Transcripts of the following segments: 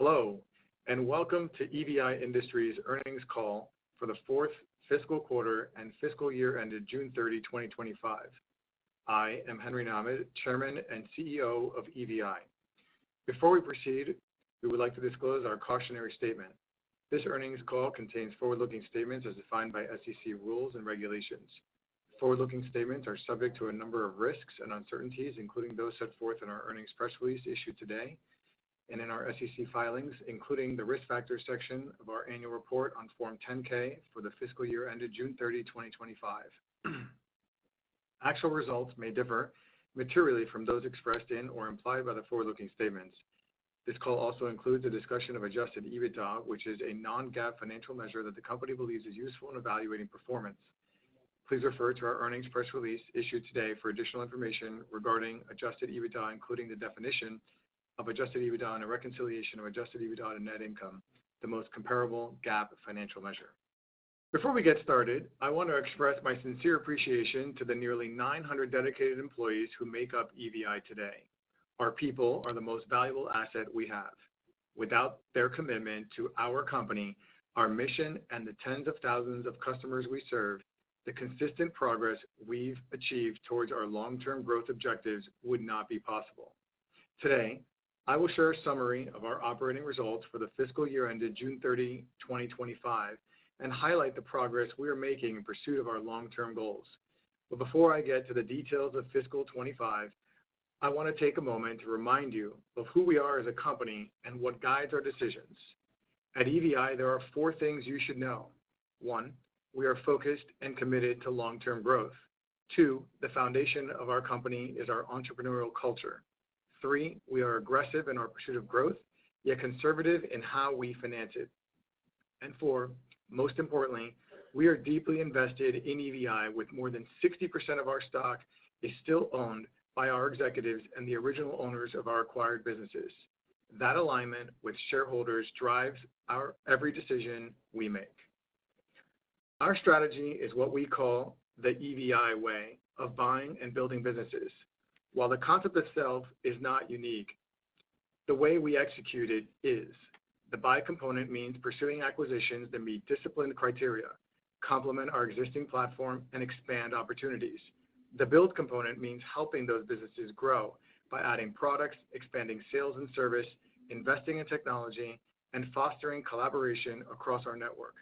Hello, and welcome to EVI Industries earnings call for the fourth fiscal quarter and fiscal year ended June 30, 2025. I am Henry Nahmad, Chairman and CEO of EVI. Before we proceed, we would like to disclose our cautionary statement. This earnings call contains forward-looking statements as defined by SEC rules and regulations. Forward-looking statements are subject to a number of risks and uncertainties, including those set forth in our earnings press release issued today and in our SEC filings, including the risk factors section of our annual report on Form 10-K for the fiscal year ended June 30, 2025. Actual results may differ materially from those expressed in or implied by the forward-looking statements. This call also includes a discussion of adjusted EBITDA, which is a non-GAAP financial measure that the company believes is useful in evaluating performance. Please refer to our earnings press release issued today for additional information regarding adjusted EBITDA, including the definition of adjusted EBITDA and a reconciliation of adjusted EBITDA to net income, the most comparable GAAP financial measure. Before we get started, I want to express my sincere appreciation to the nearly 900 dedicated employees who make up EVI today. Our people are the most valuable asset we have. Without their commitment to our company, our mission, and the tens of thousands of customers we serve, the consistent progress we've achieved towards our long-term growth objectives would not be possible. Today, I will share a summary of our operating results for the fiscal year ended June 30, 2025, and highlight the progress we are making in pursuit of our long-term goals. But before I get to the details of fiscal 25, I want to take a moment to remind you of who we are as a company and what guides our decisions. At EVI, there are 4 things you should know. 1, we are focused and committed to long-term growth. 2, the foundation of our company is our entrepreneurial culture. 3, we are aggressive in our pursuit of growth, yet conservative in how we finance it. And 4, most importantly, we are deeply invested in EVI, with more than 60% of our stock is still owned by our executives and the original owners of our acquired businesses. That alignment with shareholders drives our every decision we make. Our strategy is what we call the EVI way of buying and building businesses. While the concept itself is not unique, the way we execute it is. The buy component means pursuing acquisitions that meet disciplined criteria, complement our existing platform, and expand opportunities. The build component means helping those businesses grow by adding products, expanding sales and service, investing in technology, and fostering collaboration across our network.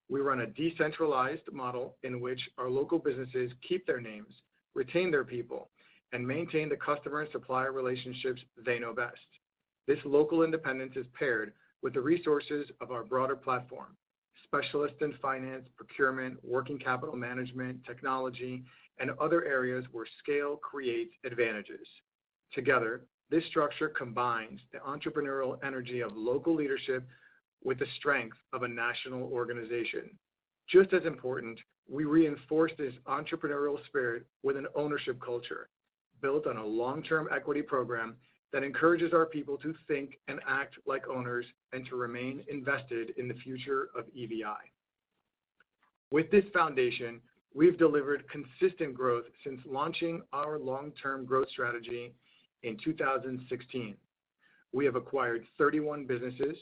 We run a decentralized model in which our local businesses keep their names, retain their people, and maintain the customer and supplier relationships they know best. This local independence is paired with the resources of our broader platform: specialists in finance, procurement, working capital management, technology, and other areas where scale creates advantages. Together, this structure combines the entrepreneurial energy of local leadership with the strength of a national organization. Just as important, we reinforce this entrepreneurial spirit with an ownership culture built on a long-term equity program that encourages our people to think and act like owners and to remain invested in the future of EVI. With this foundation, we've delivered consistent growth since launching our long-term growth strategy in 2016. We have acquired 31 businesses.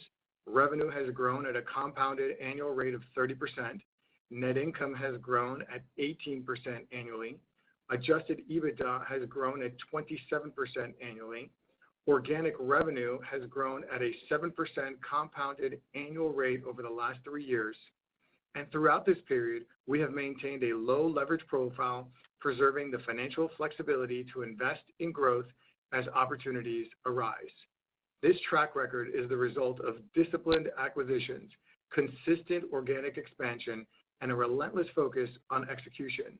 Revenue has grown at a compounded annual rate of 30%. Net income has grown at 18% annually. Adjusted EBITDA has grown at 27% annually. Organic revenue has grown at a 7% compounded annual rate over the last 3 years. And throughout this period, we have maintained a low leverage profile, preserving the financial flexibility to invest in growth as opportunities arise. This track record is the result of disciplined acquisitions, consistent organic expansion, and a relentless focus on execution.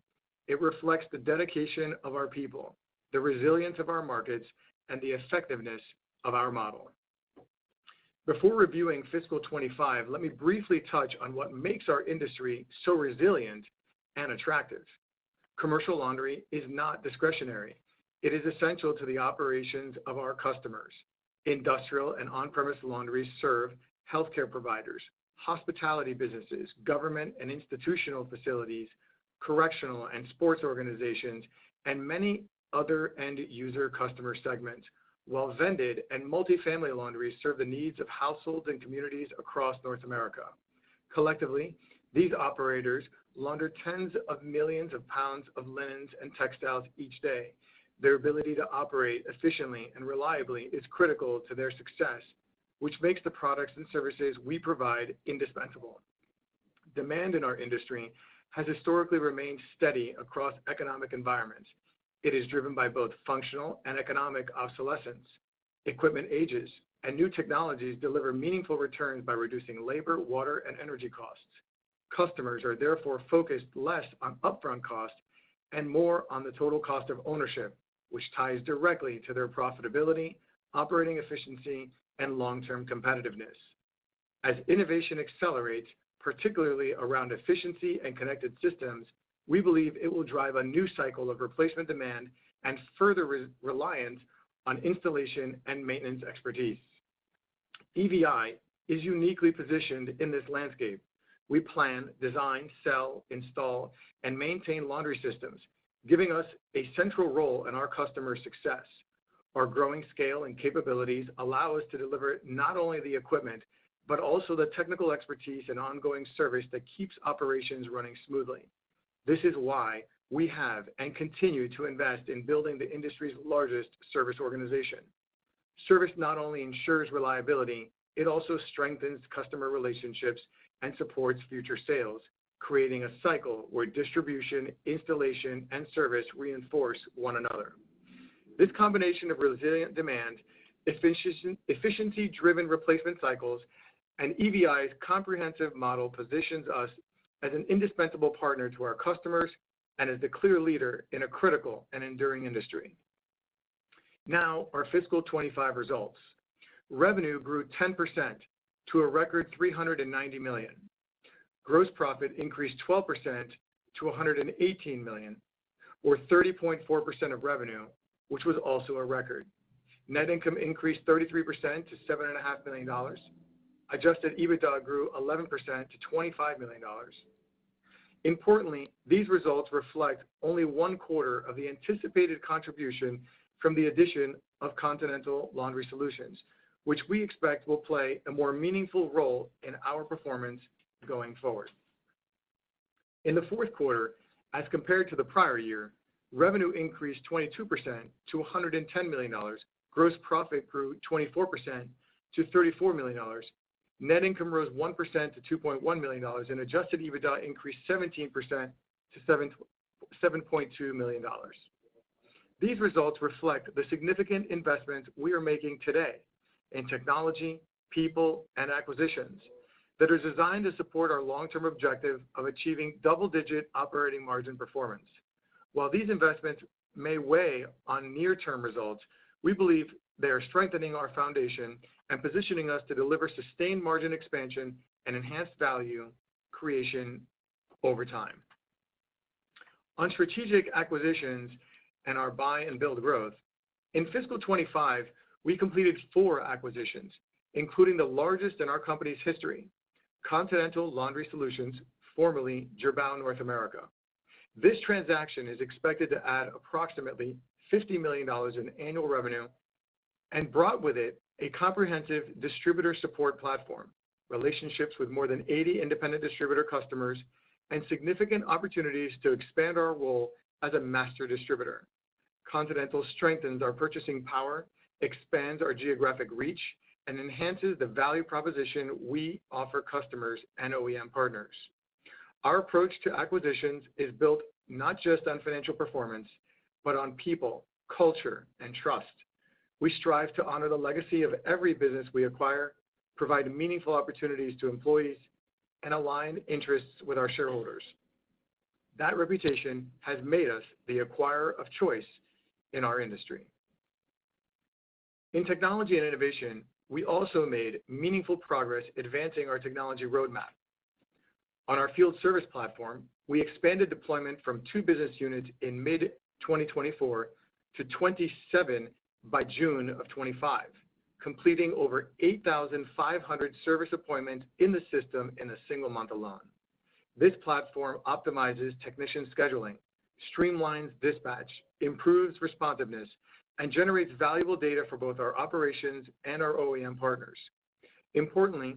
It reflects the dedication of our people, the resilience of our markets, and the effectiveness of our model. Before reviewing fiscal 25, let me briefly touch on what makes our industry so resilient and attractive. Commercial laundry is not discretionary. It is essential to the operations of our customers. Industrial and on-premise laundries serve healthcare providers, hospitality businesses, government and institutional facilities, correctional and sports organizations, and many other end-user customer segments, while vended and multifamily laundries serve the needs of households and communities across North America. Collectively, these operators launder tens of millions of pounds of linens and textiles each day. Their ability to operate efficiently and reliably is critical to their success, which makes the products and services we provide indispensable. Demand in our industry has historically remained steady across economic environments. It is driven by both functional and economic obsolescence. Equipment ages, and new technologies deliver meaningful returns by reducing labor, water, and energy costs. Customers are therefore focused less on upfront cost and more on the total cost of ownership, which ties directly to their profitability, operating efficiency, and long-term competitiveness. As innovation accelerates, particularly around efficiency and connected systems, we believe it will drive a new cycle of replacement demand and further reliance on installation and maintenance expertise. EVI is uniquely positioned in this landscape. We plan, design, sell, install, and maintain laundry systems, giving us a central role in our customers' success. Our growing scale and capabilities allow us to deliver not only the equipment, but also the technical expertise and ongoing service that keeps operations running smoothly. This is why we have and continue to invest in building the industry's largest service organization. Service not only ensures reliability, it also strengthens customer relationships and supports future sales, creating a cycle where distribution, installation, and service reinforce one another. This combination of resilient demand, efficiency-driven replacement cycles, and EVI's comprehensive model positions us as an indispensable partner to our customers and as the clear leader in a critical and enduring industry. Now, our fiscal 25 results. Revenue grew 10% to a record $390 million. Gross profit increased 12% to $118 million, or 30.4% of revenue, which was also a record. Net income increased 33% to $7.5 million. Adjusted EBITDA grew 11% to $25 million. Importantly, these results reflect only one quarter of the anticipated contribution from the addition of Continental Laundry Solutions, which we expect will play a more meaningful role in our performance going forward. In the fourth quarter, as compared to the prior year, revenue increased 22% to $110 million. Gross profit grew 24% to $34 million. Net income rose 1% to $2.1 million, and adjusted EBITDA increased 17% to $7.2 million. These results reflect the significant investments we are making today in technology, people, and acquisitions that are designed to support our long-term objective of achieving double-digit operating margin performance. While these investments may weigh on near-term results, we believe they are strengthening our foundation and positioning us to deliver sustained margin expansion and enhanced value creation over time. On strategic acquisitions and our buy and build growth, in fiscal 25, we completed 4 acquisitions, including the largest in our company's history, Continental Laundry Solutions, formerly Girbau North America. This transaction is expected to add approximately $50 million in annual revenue and brought with it a comprehensive distributor support platform, relationships with more than 80 independent distributor customers, and significant opportunities to expand our role as a master distributor. Continental strengthens our purchasing power, expands our geographic reach, and enhances the value proposition we offer customers and OEM partners. Our approach to acquisitions is built not just on financial performance, but on people, culture, and trust. We strive to honor the legacy of every business we acquire, provide meaningful opportunities to employees, and align interests with our shareholders. That reputation has made us the acquirer of choice in our industry. In technology and innovation, we also made meaningful progress advancing our technology roadmap. On our field service platform, we expanded deployment from 2 business units in mid-2024 to 27 by June of 25, completing over 8,500 service appointments in the system in a single month alone. This platform optimizes technician scheduling, streamlines dispatch, improves responsiveness, and generates valuable data for both our operations and our OEM partners. Importantly,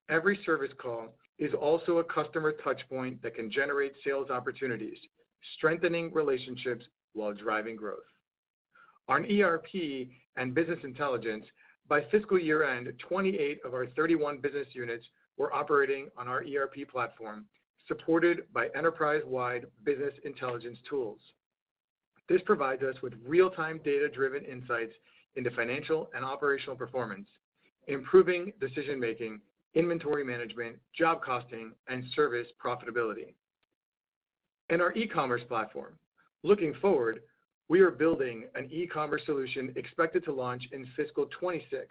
every service call is also a customer touchpoint that can generate sales opportunities, strengthening relationships while driving growth. On ERP and business intelligence, by fiscal year end, 28 of our 31 business units were operating on our ERP platform, supported by enterprise-wide business intelligence tools. This provides us with real-time data-driven insights into financial and operational performance, improving decision-making, inventory management, job costing, and service profitability. And our e-commerce platform. Looking forward, we are building an e-commerce solution expected to launch in fiscal 26.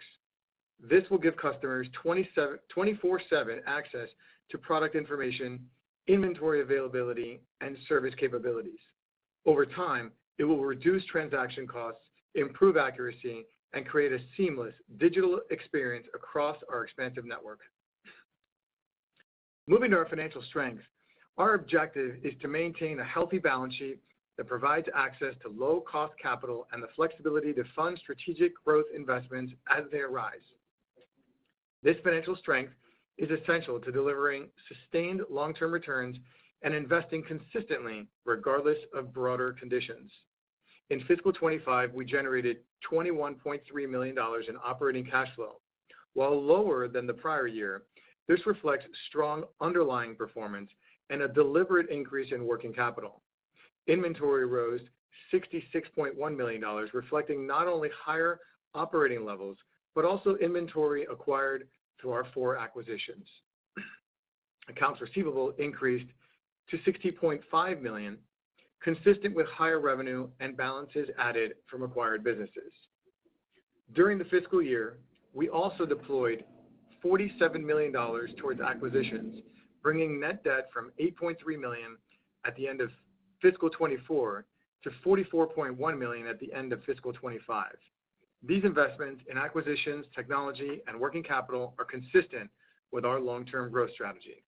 This will give customers 24/7 access to product information, inventory availability, and service capabilities. Over time, it will reduce transaction costs, improve accuracy, and create a seamless digital experience across our expansive network. Moving to our financial strength, our objective is to maintain a healthy balance sheet that provides access to low-cost capital and the flexibility to fund strategic growth investments as they arise. This financial strength is essential to delivering sustained long-term returns and investing consistently regardless of broader conditions. In fiscal 25, we generated $21.3 million in operating cash flow. While lower than the prior year, this reflects strong underlying performance and a deliberate increase in working capital. Inventory rose $66.1 million, reflecting not only higher operating levels, but also inventory acquired through our 4 acquisitions. Accounts receivable increased to $60.5 million, consistent with higher revenue and balances added from acquired businesses. During the fiscal year, we also deployed $47 million towards acquisitions, bringing net debt from $8.3 million at the end of fiscal 24 to $44.1 million at the end of fiscal 25. These investments in acquisitions, technology, and working capital are consistent with our long-term growth strategy.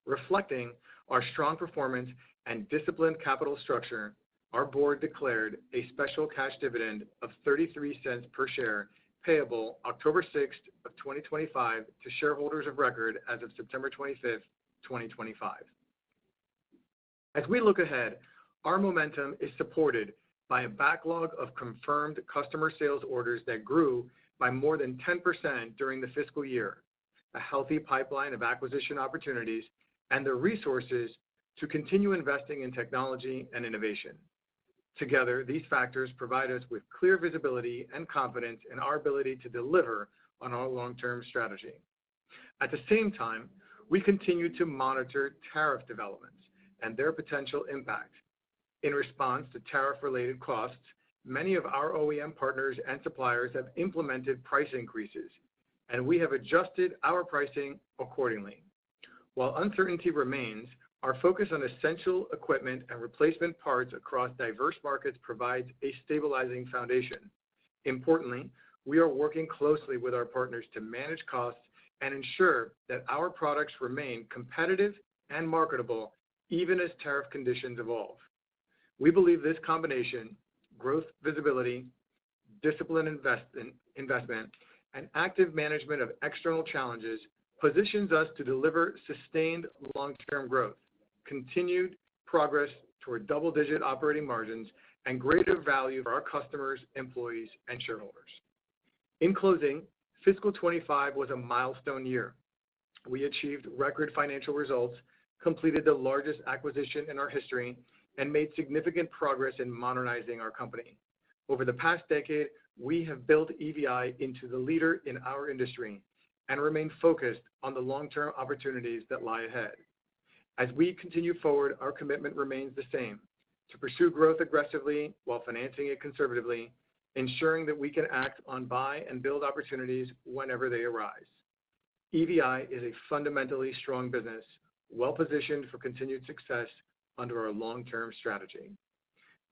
Reflecting our strong performance and disciplined capital structure, our board declared a special cash dividend of 33 cents per share payable October 6th of 2025 to shareholders of record as of September 25th, 2025. As we look ahead, our momentum is supported by a backlog of confirmed customer sales orders that grew by more than 10% during the fiscal year, a healthy pipeline of acquisition opportunities, and the resources to continue investing in technology and innovation. Together, these factors provide us with clear visibility and confidence in our ability to deliver on our long-term strategy. At the same time, we continue to monitor tariff developments and their potential impact. In response to tariff-related costs, many of our OEM partners and suppliers have implemented price increases, and we have adjusted our pricing accordingly. While uncertainty remains, our focus on essential equipment and replacement parts across diverse markets provides a stabilizing foundation. Importantly, we are working closely with our partners to manage costs and ensure that our products remain competitive and marketable even as tariff conditions evolve. We believe this combination, growth visibility, disciplined investment, and active management of external challenges positions us to deliver sustained long-term growth, continued progress toward double-digit operating margins, and greater value for our customers, employees, and shareholders. In closing, fiscal 25 was a milestone year. We achieved record financial results, completed the largest acquisition in our history, and made significant progress in modernizing our company. Over the past decade, we have built EVI into the leader in our industry and remain focused on the long-term opportunities that lie ahead. As we continue forward, our commitment remains the same: to pursue growth aggressively while financing it conservatively, ensuring that we can act on buy and build opportunities whenever they arise. EVI is a fundamentally strong business, well-positioned for continued success under our long-term strategy.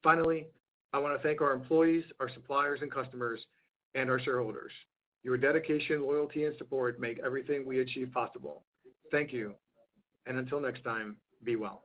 Finally, I want to thank our employees, our suppliers and customers, and our shareholders. Your dedication, loyalty, and support make everything we achieve possible. Thank you, and until next time, be well.